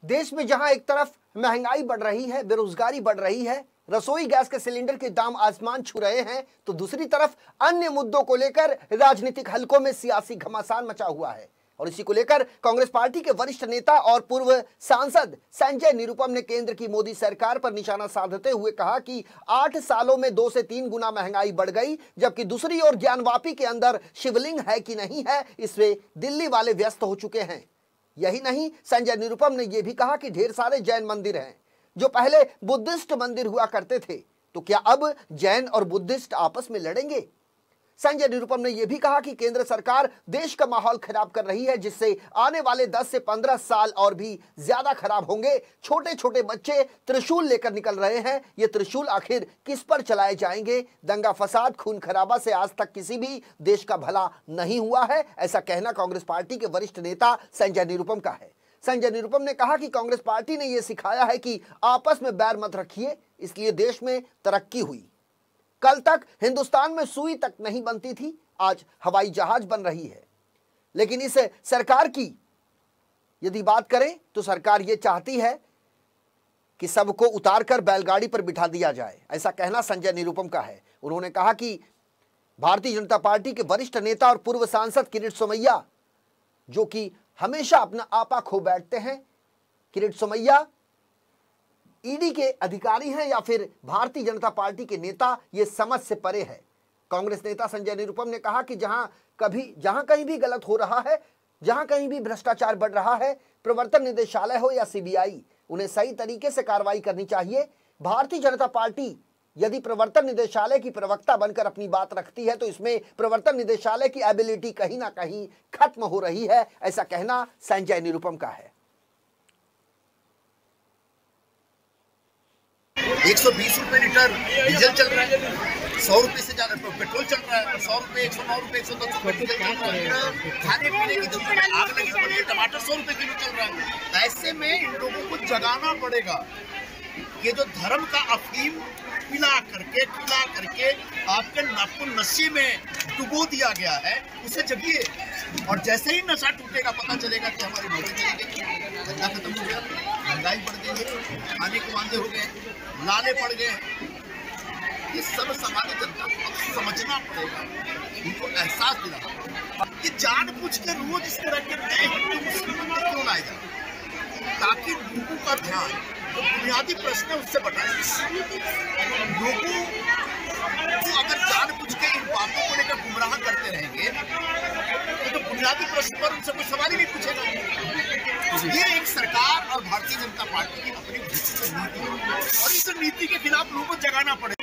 देश में जहां एक तरफ महंगाई बढ़ रही है, बेरोजगारी बढ़ रही है, रसोई गैस के सिलेंडर के दाम आसमान छू रहे हैं, तो दूसरी तरफ अन्य मुद्दों को लेकर राजनीतिक हलकों में सियासी घमासान मचा हुआ है। और इसी को लेकर कांग्रेस पार्टी के वरिष्ठ नेता और पूर्व सांसद संजय निरुपम ने केंद्र की मोदी सरकार पर निशाना साधते हुए कहा कि 8 सालों में 2 से 3 गुना महंगाई बढ़ गई, जबकि दूसरी ओर ज्ञानवापी के अंदर शिवलिंग है कि नहीं है, इससे दिल्ली वाले व्यस्त हो चुके हैं। यही नहीं, संजय निरुपम ने यह भी कहा कि ढेर सारे जैन मंदिर हैं जो पहले बुद्धिस्ट मंदिर हुआ करते थे, तो क्या अब जैन और बुद्धिस्ट आपस में लड़ेंगे? संजय निरुपम ने यह भी कहा कि केंद्र सरकार देश का माहौल खराब कर रही है, जिससे आने वाले 10 से 15 साल और भी ज्यादा खराब होंगे। छोटे छोटे बच्चे त्रिशूल लेकर निकल रहे हैं, ये त्रिशूल आखिर किस पर चलाए जाएंगे? दंगा फसाद खून खराबा से आज तक किसी भी देश का भला नहीं हुआ है, ऐसा कहना कांग्रेस पार्टी के वरिष्ठ नेता संजय निरुपम का है। संजय निरुपम ने कहा कि कांग्रेस पार्टी ने यह सिखाया है कि आपस में बैर मत रखिए, इसलिए देश में तरक्की हुई। कल तक हिंदुस्तान में सुई तक नहीं बनती थी, आज हवाई जहाज बन रही है। लेकिन इस सरकार की यदि बात करें तो सरकार ये चाहती है कि सबको उतारकर बैलगाड़ी पर बिठा दिया जाए, ऐसा कहना संजय निरुपम का है। उन्होंने कहा कि भारतीय जनता पार्टी के वरिष्ठ नेता और पूर्व सांसद किरीट सोमैया, जो कि हमेशा अपना आपा खो बैठते हैं, किरीट सोमैया ईडी के अधिकारी हैं या फिर भारतीय जनता पार्टी के नेता, ये समझ से परे है। कांग्रेस नेता संजय निरुपम ने कहा कि जहां कहीं भी गलत हो रहा है, जहां कहीं भी भ्रष्टाचार बढ़ रहा है, प्रवर्तन निदेशालय हो या सीबीआई, उन्हें सही तरीके से कार्रवाई करनी चाहिए। भारतीय जनता पार्टी यदि प्रवर्तन निदेशालय की प्रवक्ता बनकर अपनी बात रखती है, तो इसमें प्रवर्तन निदेशालय की एबिलिटी कहीं ना कहीं खत्म हो रही है, ऐसा कहना संजय निरुपम का है। 120 रुपए लीटर डीजल चल रहा है, 100 रुपए से ज्यादा पेट्रोल चल रहा है, 100 रुपए 109 रुपए 110 रुपए डीजल चल रहा है। खाने पीने की चीजों में आग लगी पड़ी है, टमाटर 100 रुपए किलो चल रहा है। ऐसे में इन लोगों को जगाना पड़ेगा। ये जो धर्म का अफीम पिला करके आपको नशे में डुबो दिया गया है, उसे जगिए। और जैसे ही नशा टूटेगा, पता चलेगा कि हमारी नौकरी चली गई, धंधा खत्म हो गया, महंगाई बढ़ गई है, खाने को वांदे हो गए, लाले पड़ गए। ये सब सामान्य जनता को समझना पड़ेगा, उनको एहसास दिलाना कि जानबूझ के रोज इस तरह के नए हिंदू मुस्लिम क्यों लाए जाए, ताकि लोगों का ध्यान जो बुनियादी प्रश्न है उससे बटाए। लोगों को अगर जानबूझ के इन बातों को लेकर गुमराह करते रहेंगे तो बुनियादी प्रश्न पर उनसे कोई सवाल ही नहीं पूछेगा। ये एक सरकार और भारतीय जनता पार्टी की अपनी नीति है, और इस नीति के खिलाफ लोगों को जगाना पड़ेगा।